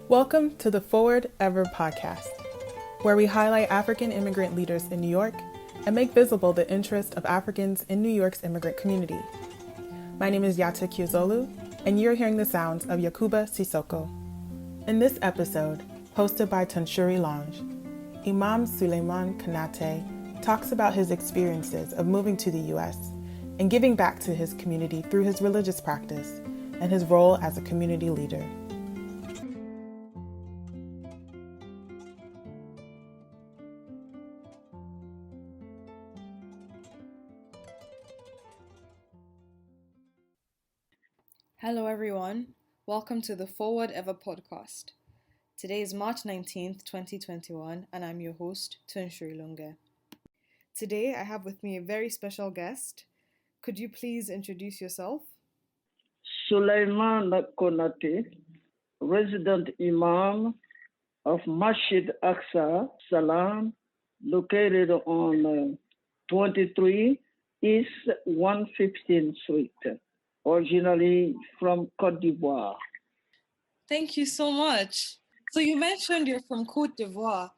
Welcome to the Forward Ever podcast, where we highlight African immigrant leaders in New York and make visible the interest of Africans in New York's immigrant community. My name is Yata Kiozolu, and you're hearing the sounds of Yakuba Sissoko. In this episode, hosted by Tunshore Longe, Imam Souleimane Konaté talks about his experiences of moving to the U.S. and giving back to his community through his religious practice and his role as a community leader. Hello everyone, welcome to the Forward Ever podcast. Today is March 19th, 2021, and I'm your host, Tunshore Longe. Today I have with me a very special guest. Could you please introduce yourself? Souleimane Konaté, resident Imam of Masjid Aqsa Salam, located on 23 East 115th Street, originally from Cote D'Ivoire. Thank you so much. So you mentioned you're from Cote d'Ivoire.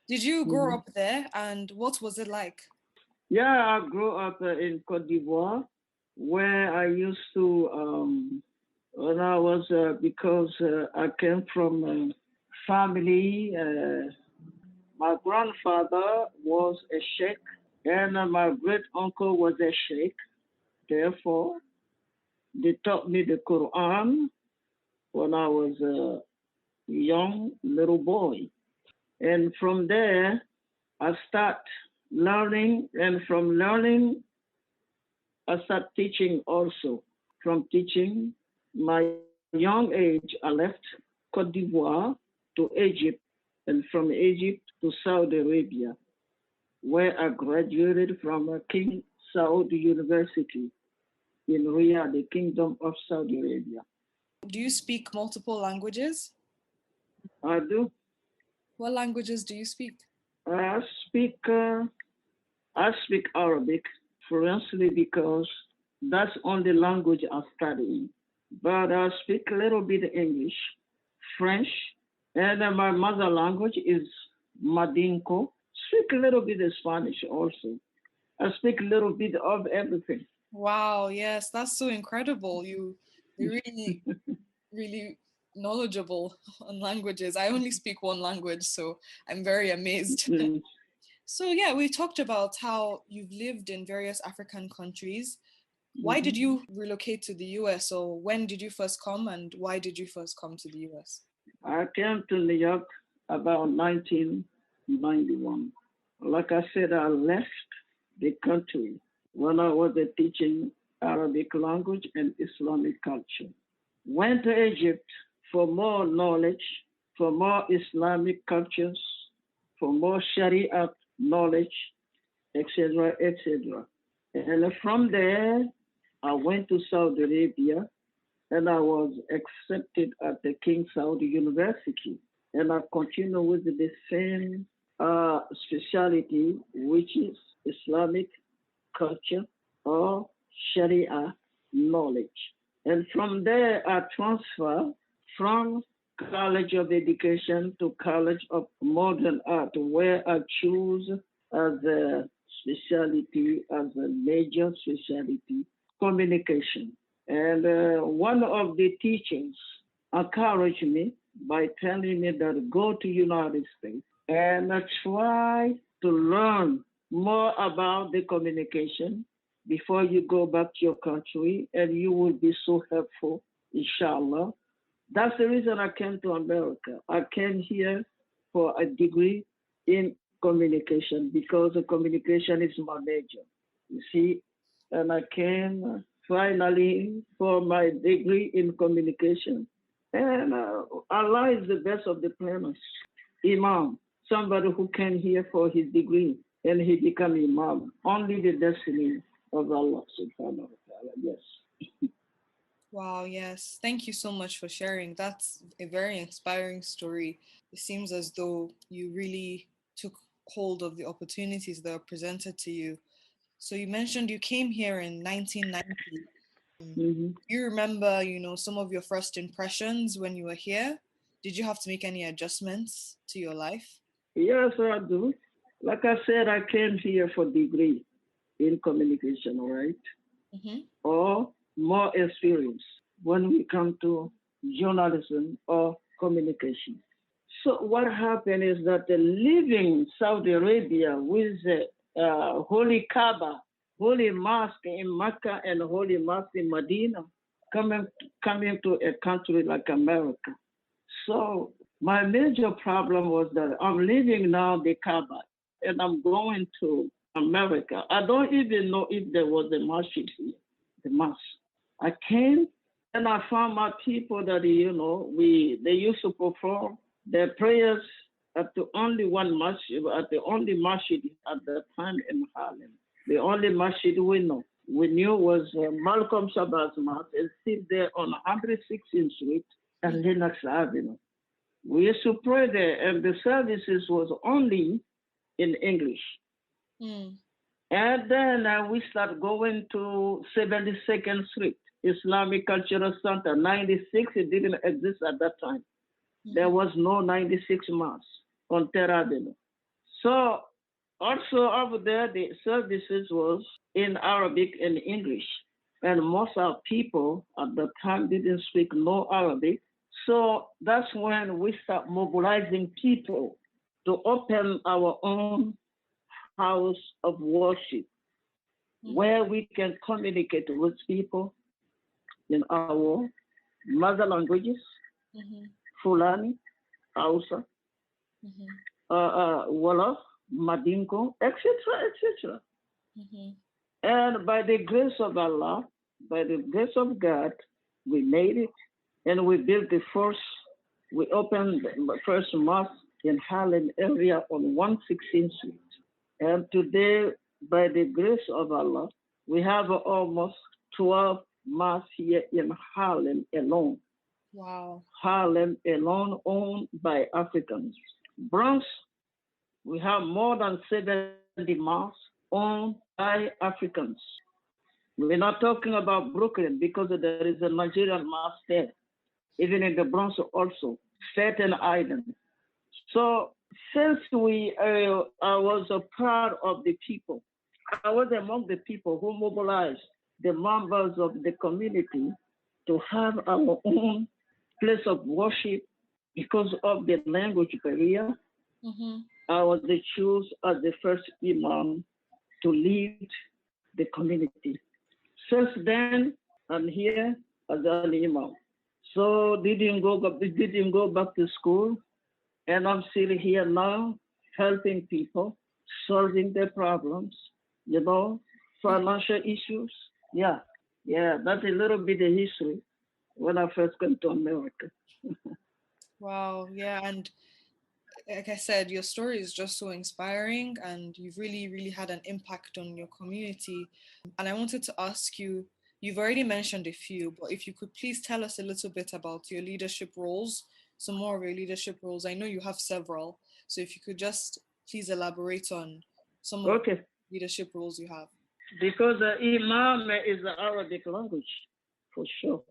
Did you grow up there, and what was it like? Yeah, I grew up in Cote d'Ivoire, where I used to, when I was, because I came from a family, my grandfather was a sheikh, and my great uncle was a sheikh. Therefore, they taught me the Quran when I was a young little boy. And from there, I start learning, and from learning, I start teaching also. From teaching, my young age, I left Cote d'Ivoire to Egypt, and from Egypt to Saudi Arabia, where I graduated from King Saud University in Riyadh, the Kingdom of Saudi Arabia. Do you speak multiple languages? I do. What languages do you speak? I speak Arabic fluently because that's only language I'm studying. But I speak a little bit English, French, and my mother language is Madinko. Speak a little bit of Spanish also. I speak a little bit of everything. Wow, yes, that's so incredible. You're really, really knowledgeable on languages. I only speak one language, so I'm very amazed. So yeah, we talked about how you've lived in various African countries. Why did you relocate to the US, or when did you first come, and why did you first come to the US? I came to New York about 1991. Like I said, I left the country when I was teaching Arabic language and Islamic culture. Went to Egypt for more knowledge, for more Islamic cultures, for more Sharia knowledge, etc., etc. And from there, I went to Saudi Arabia, and I was accepted at the King Saud University. And I continue with the same specialty, which is Islamic culture or Sharia knowledge. And from there, I transfer from College of Education to College of Modern Art, where I choose as a specialty, as a major specialty, communication. And one of the teachers encouraged me by telling me that go to United States and try to learn more about the communication before you go back to your country, and you will be so helpful, inshallah. That's the reason I came to America. I came here for a degree in communication because the communication is my major, you see. And I came finally for my degree in communication. And Allah is the best of the planners. Imam, somebody who came here for his degree and he became Imam. Only the destiny of Allah subhanahu wa ta'ala, yes. Wow, yes. Thank you so much for sharing. That's a very inspiring story. It seems as though you really took hold of the opportunities that are presented to you. So you mentioned you came here in 1990. You remember, some of your first impressions when you were here? did you have to make any adjustments to your life? Yes, I do. Like I said, I came here for degree in communication, right? Mm-hmm. Or more experience when we come to journalism or communication. So what happened is that living Saudi Arabia with the Holy Kaaba, Holy Mosque in Mecca and Holy Mosque in Medina, coming to a country like America. So my major problem was that I'm leaving now the Kaaba and I'm going to America. I don't even know if there was a masjid here, the mosque. I came and I found my people that, they used to perform their prayers at the only one masjid, at the only masjid at that time in Harlem. The only masjid we know. We knew was Malcolm Shabazz Mosque. It's still there on 116th Street and Lenox Avenue. We used to pray there, and the services was only in English. Mm. And then we start going to 72nd Street, Islamic Cultural Center, 96. It didn't exist at that time. Mm-hmm. There was no 96 Mosque on Terra Avenue. So also over there, the services was in Arabic and English. And most of our people at the time didn't speak no Arabic. So that's when we start mobilizing people to open our own house of worship, Mm-hmm. where we can communicate with people in our mother languages, Mm-hmm. Fulani, Hausa, Mm-hmm. Wolof, Madinko, etc., etc. Mm-hmm. And by the grace of Allah, by the grace of God, we made it. And we built we opened the first mosque in Harlem area on 116th Street. And today, by the grace of Allah, we have almost 12 mosques here in Harlem alone. Wow. Harlem alone, owned by Africans. Bronx, we have more than 70 mosques owned by Africans. We're not talking about Brooklyn because there is a Nigerian mosque there, even in the Bronx also, Staten Island. So since I was a part of the people, I was among the people who mobilized the members of the community to have our own place of worship because of the language barrier. Mm-hmm. I was chosen as the first imam to lead the community. Since then, I'm here as an imam. So didn't go back to school, and I'm still here now, helping people, solving their problems, financial issues. Yeah, that's a little bit of history when I first came to America. Wow, yeah, and like I said, your story is just so inspiring, and you've really, really had an impact on your community. And I wanted to ask you, you've already mentioned a few, but if you could please tell us a little bit about your leadership roles, some more of your leadership roles. I know you have several, so if you could just please elaborate on some of the leadership roles you have. Because Imam is the Arabic language, for sure.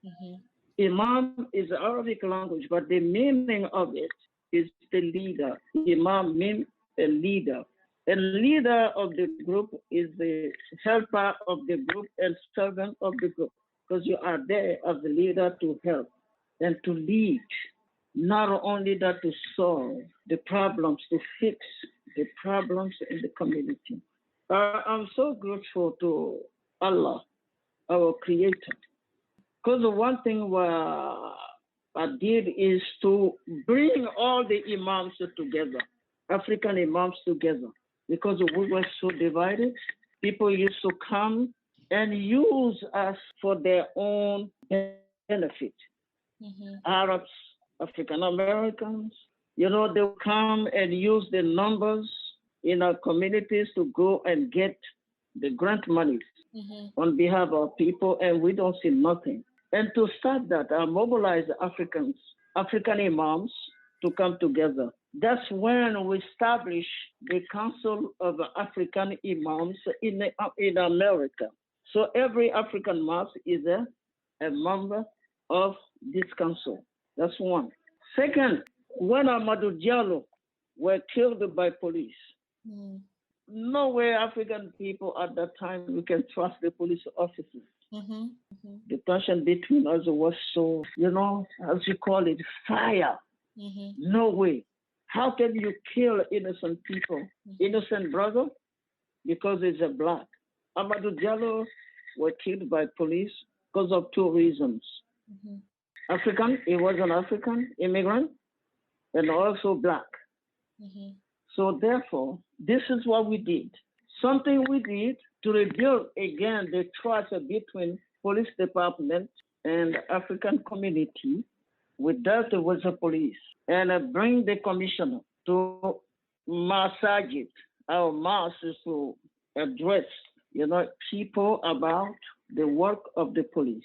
Mm-hmm. Imam is the Arabic language, but the meaning of it is the leader. Imam means a leader. A leader of the group is the helper of the group and servant of the group, because you are there as the leader to help and to lead. Not only that, to solve the problems, to fix the problems in the community. I'm so grateful to Allah, our Creator, because the one thing I did is to bring all the imams together, African imams together, because we were so divided. People used to come and use us for their own benefit. Mm-hmm. Arabs, African Americans, they'll come and use the numbers in our communities to go and get the grant money on behalf of people, and we don't see nothing. And to start that, I mobilized African imams to come together. That's when we established the Council of African Imams in America. So every African mosque is a member of this council. That's one. Second, when Amadou Diallo were killed by police, no way African people at that time we can trust the police officers. The tension between us was so, as you call it, fire. No way. How can you kill innocent people, innocent brother, because he's a black? Amadou Diallo were killed by police because of two reasons. African, he was an African immigrant, and also black. So therefore, this is what we did. Something we did to rebuild again the trust between police department and African community. We dealt with the police and bring the commissioner to massage it. Our mass is to address, people about the work of the police.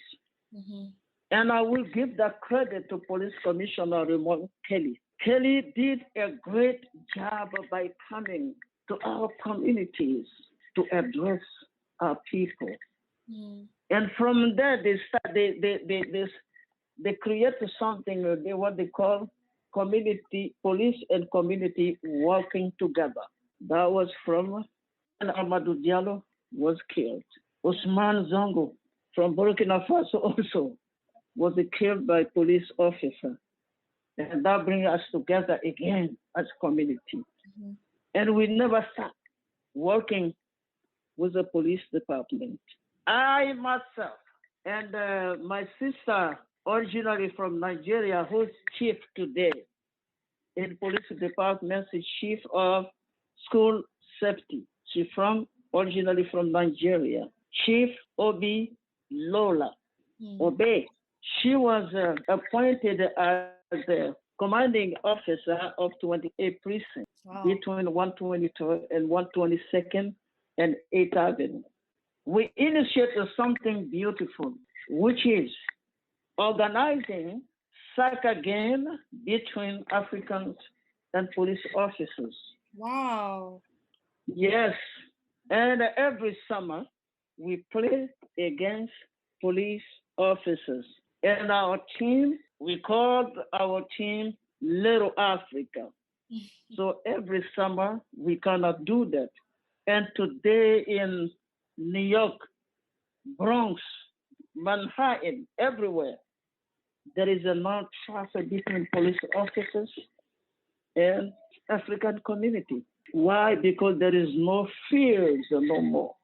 And I will give that credit to Police Commissioner Raymond Kelly. Kelly did a great job by coming to our communities to address our people. And from there, they created something, what they call community, police and community working together. That was from when Amadou Diallo was killed. Ousmane Zongo from Burkina Faso also was killed by police officer. And that brings us together again as community. And we never stopped working with the police department. I myself and my sister, originally from Nigeria, who's chief today in police department, is chief of school safety. She's originally from Nigeria. Chief Obi Lola Obe. She was appointed as the commanding officer of 28 precincts between 123rd and 122nd and 8th Avenue. We initiated something beautiful, which is organizing soccer game between Africans and police officers. Wow. Yes. And every summer, we play against police officers. And our team, we called our team Little Africa. So every summer, we cannot do that. And today in New York, Bronx, Manhattan, everywhere, there is a non-trust between police officers and African community. Why? Because there is no fears no more.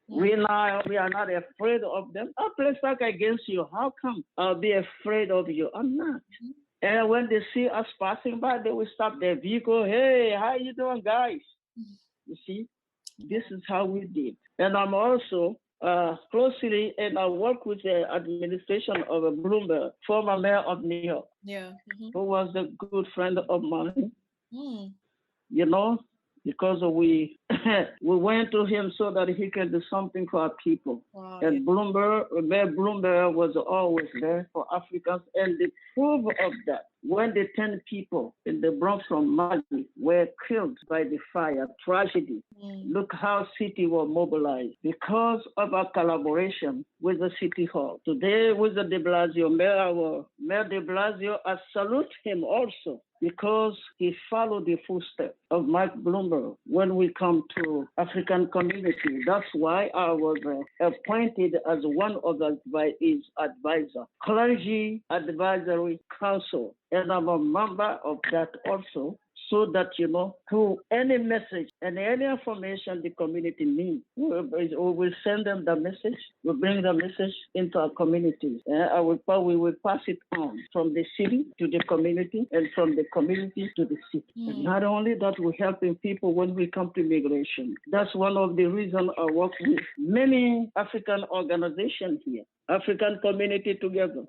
We are not afraid of them. I'll play soccer against you. How come I'll be afraid of you? I'm not. And when they see us passing by, they will stop their vehicle. Hey, how you doing, guys? You see, this is how we did. And I'm also closely, and I work with the administration of Bloomberg, former mayor of New York, who was a good friend of mine. Because we we went to him so that he can do something for our people. Wow. And Mayor Bloomberg was always there for Africans. And the proof of that, when the 10 people in the Bronx from Mali were killed by the fire, tragedy, look how city was mobilized because of our collaboration with the City Hall. Today with the de Blasio, Mayor de Blasio, I salute him also, because he followed the footsteps of Mike Bloomberg when we come to African community. That's why I was appointed as one of his advisors, Clergy Advisory Council. And I'm a member of that also, so that, through any message and any information the community needs, we will send them the message, we bring the message into our communities. We will pass it on from the city to the community and from the community to the city. And not only that, we're helping people when we come to immigration. That's one of the reasons I work with many African organizations here, African community together,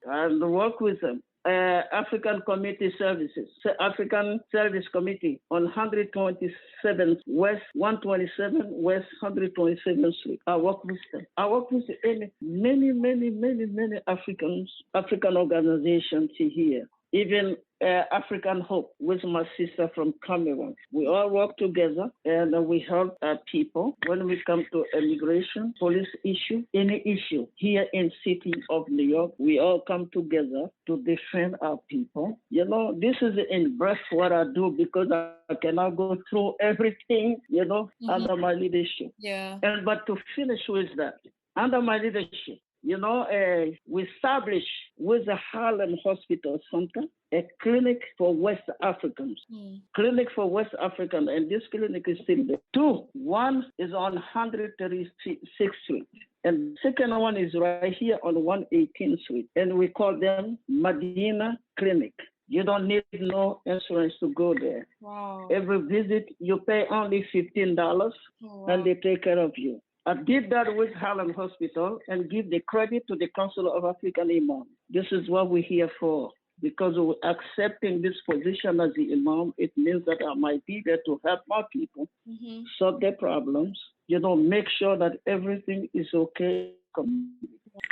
and work with them. African Community Services, African Service Committee on 127 West 127 West 127th Street. I work with them. I work with many African organizations here. even African Hope with my sister from Cameroon. We all work together and we help people when we come to immigration, police issue, any issue. Here in city of New York, we all come together to defend our people. You know, this is in breath what I do because I cannot go through everything, you know, under my leadership. Yeah. And but to finish with that, under my leadership, you know, we established with the Harlem Hospital Center a clinic for West Africans. Clinic for West Africans, and this clinic is still there. Two, one is on 136th Street, and the second one is right here on 118th Street, and we call them Medina Clinic. You don't need no insurance to go there. Wow. Every visit, you pay only $15, and they take care of you. I did that with Harlem Hospital and give the credit to the Council of African Imams. This is what we're here for. Because we're accepting this position as the Imam, it means that I might be there to help my people solve their problems, you know, make sure that everything is okay.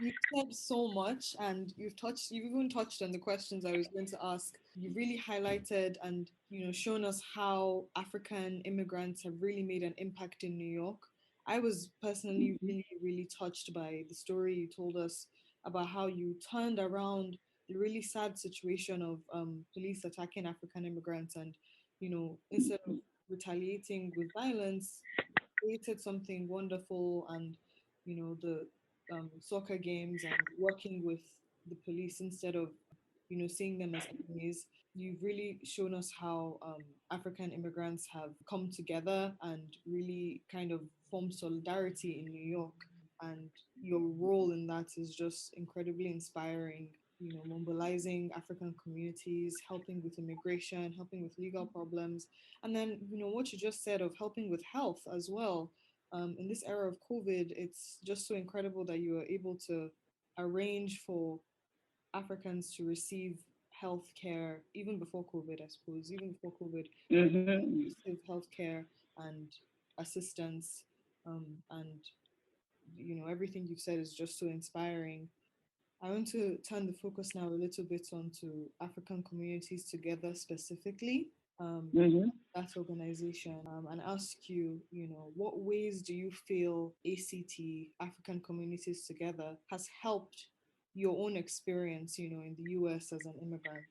You've said so much, and you've even touched on the questions I was going to ask. You really highlighted and, you know, shown us how African immigrants have really made an impact in New York. I was personally really, really touched by the story you told us about how you turned around the really sad situation of police attacking African immigrants, and, you know, instead of retaliating with violence, created something wonderful, and, you know, the soccer games and working with the police instead of, you know, seeing them as enemies. You've really shown us how African immigrants have come together and really kind of formed solidarity in New York. And your role in that is just incredibly inspiring, you know, mobilizing African communities, helping with immigration, helping with legal problems. And then, you know, what you just said of helping with health as well. In this era of COVID, it's just so incredible that you are able to arrange for Africans to receive health care even before COVID, I suppose, even before COVID, receive health care and assistance. And, you know, everything you've said is just so inspiring. I want to turn the focus now a little bit onto African Communities Together specifically, that organization, and ask you, you know, what ways do you feel ACT, African Communities Together, has helped your own experience, you know, in the US as an immigrant?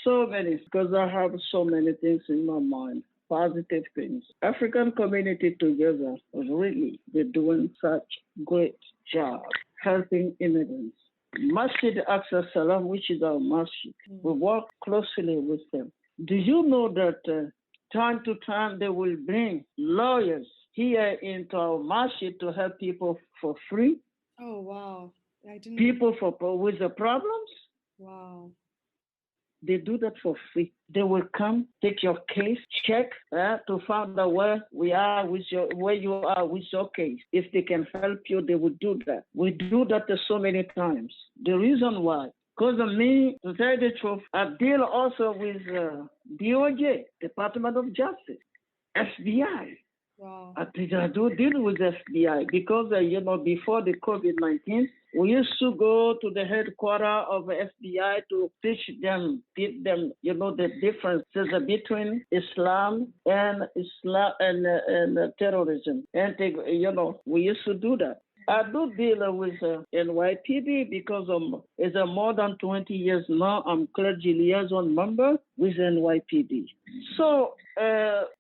So many, because I have so many things in my mind, positive things. African Community Together really, they're doing such great job helping immigrants. Masjid Aqsa Salam, which is our masjid, we work closely with them. Do you know that time to time they will bring lawyers here into our masjid to help people for free? Oh, wow. I didn't People with the problems? Wow. They do that for free. They will come, take your case, check to find out where you are with your case. If they can help you, they will do that. We do that so many times. The reason why, because of me, to tell the truth, I deal also with DOJ, Department of Justice, FBI. Wow. I do deal with FBI because, you know, before the COVID-19, we used to go to the headquarters of FBI to teach them, you know, the differences between Islam and terrorism. And, you know, we used to do that. I do deal with NYPD because it's more than 20 years now. I'm clergy liaison member with NYPD. So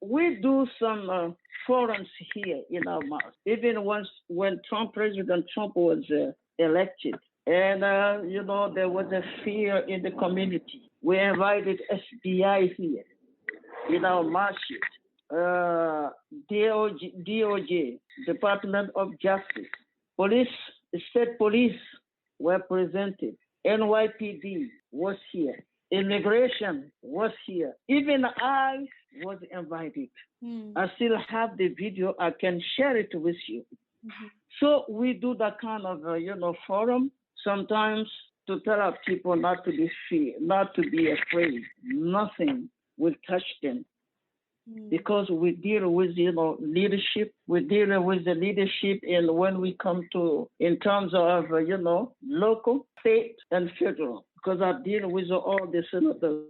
we do some forums here in our mosque. Even once when President Trump was elected, and you know, there was a fear in the community. We invited FBI here in our masjid, DOJ, Department of Justice, police, state police were presented, NYPD was here, immigration was here, even I was invited. I still have the video. I can share it with you. So we do that kind of, you know, forum sometimes to tell our people not to be afraid. Nothing will touch them because we deal with, you know, leadership. We deal with the leadership, and when we come to in terms of, you know, local, state, and federal. because I deal with all the senators,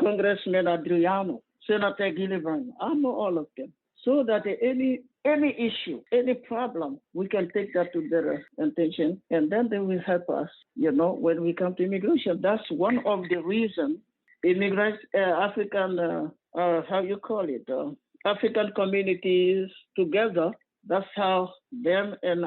Congressman Adriano, Senator Gillibrand. I know all of them. So that any issue, any problem, we can take that to their attention, and then they will help us, when we come to immigration. That's one of the reasons immigrants, African, African communities together. That's how them and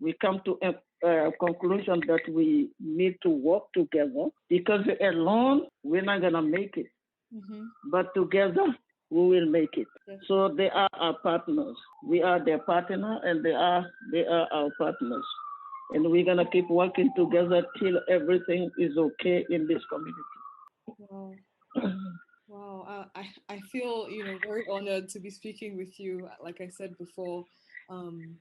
we come to a conclusion that we need to work together, because alone, we're not going to make it. Mm-hmm. But together, we will make it. Yes. So they are our partners. We are their partner, and they are our partners. And we're going to keep working together till everything is okay in this community. Wow. Wow. I feel, very honored to be speaking with you, like I said before, and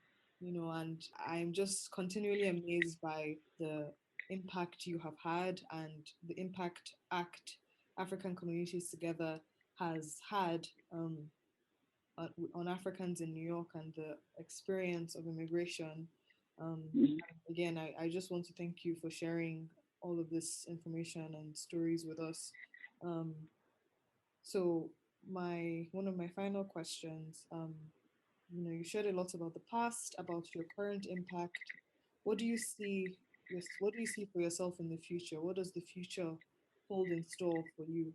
I'm just continually amazed by the impact you have had and the impact ACT, African Communities Together, has had on Africans in New York and the experience of immigration. Again, I just want to thank you for sharing all of this information and stories with us. So one of my final questions, you shared a lot about the past, about your current impact. What do you see for yourself in the future? What does the future hold in store for you?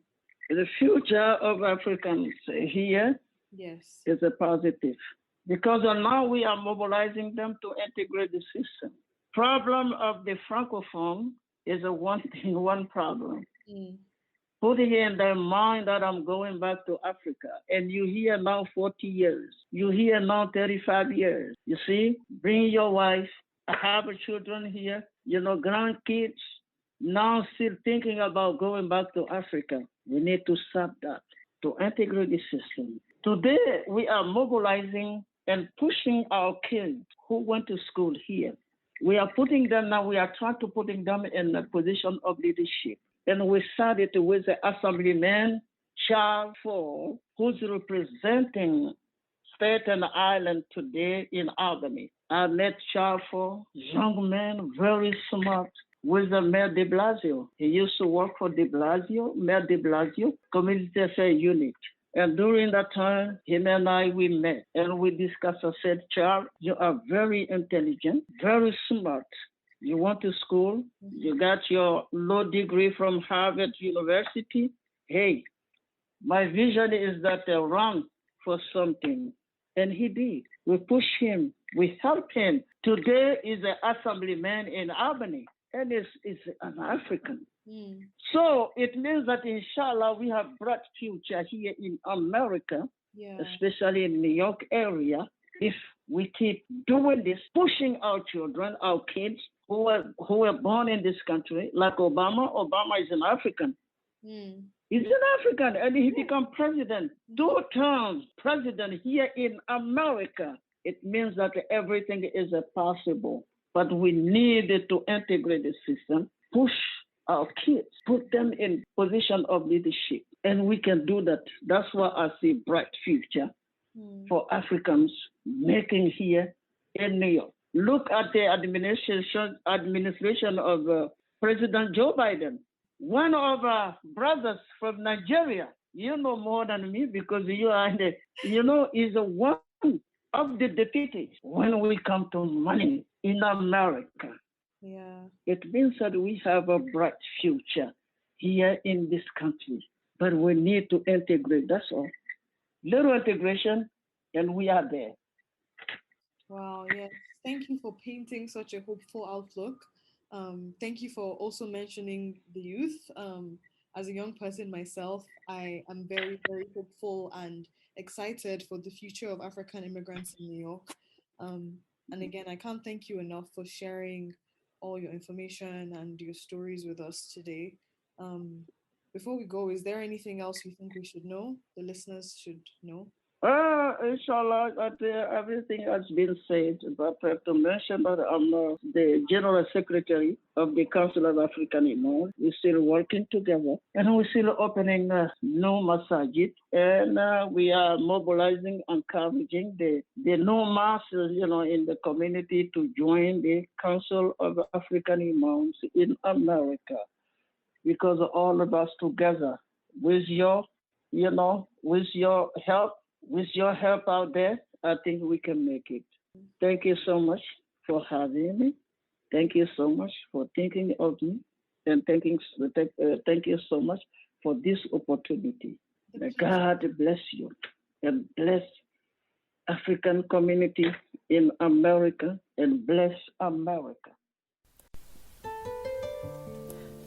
The future of Africans here is a positive, because now we are mobilizing them to integrate the system. Problem of the Francophone is one problem. Putting in their mind that I'm going back to Africa, and you here now 40 years, you here now 35 years. You see, bring your wife, have children here, grandkids, now still thinking about going back to Africa. We need to stop that, to integrate the system. Today, we are mobilizing and pushing our kids who went to school here. We are trying to putting them in a position of leadership. And we started with the Assemblyman Charles Ford, who's representing Staten Island today in Albany. I met Charles Ford, young man, very smart, with the Mayor de Blasio. He used to work for Mayor de Blasio, Community Affairs Unit. And during that time, him and we met and we discussed. I said, Charles, you are very intelligent, very smart. You went to school, you got your law degree from Harvard University. Hey, my vision is that I run for something. And he did. We push him, we help him. Today is an assemblyman in Albany, and is an African. So it means that inshallah we have bright future here in America, especially in New York area, if we keep doing this, pushing our children, our kids who were born in this country, like Obama. Obama is an African. He's an African, and he became president, 2 terms president here in America. It means that everything is possible, but we need to integrate the system, push our kids, put them in position of leadership, and we can do that. That's why I see bright future for Africans making here in New York. Look at the administration of President Joe Biden. One of our brothers from Nigeria, you know more than me because you are is one of the deputies. When we come to money in America, it means that we have a bright future here in this country, but we need to integrate. That's all. Little integration, and we are there. Wow, yes. Thank you for painting such a hopeful outlook. Thank you for also mentioning the youth. As a young person myself, I am very, very hopeful and excited for the future of African immigrants in New York. And again, I can't thank you enough for sharing all your information and your stories with us today. Before we go, is there anything else you think we should know, the listeners should know? Inshallah, everything has been said, but I have to mention that I'm the General Secretary of the Council of African Imams. We're still working together, and we're still opening new masajid, and we are mobilizing, encouraging the new masses, in the community to join the Council of African Imams in America, because all of us together, with your help. With your help out there, I think we can make it. Thank you so much for having me. Thank you so much for thinking of me. And thank you so much for this opportunity. May God bless you and bless African community in America and bless America.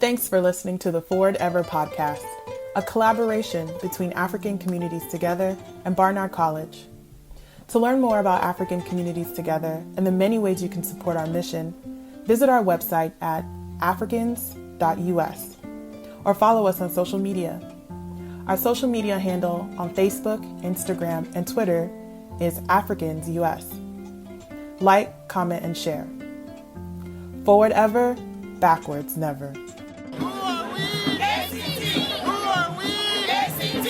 Thanks for listening to the Forward Ever podcast, a collaboration between African Communities Together and Barnard College. To learn more about African Communities Together and the many ways you can support our mission, visit our website at africans.us or follow us on social media. Our social media handle on Facebook, Instagram, and Twitter is AfricansUS. Like, comment, and share. Forward ever, backwards never. Who are we? ACT! Who are we? ACT!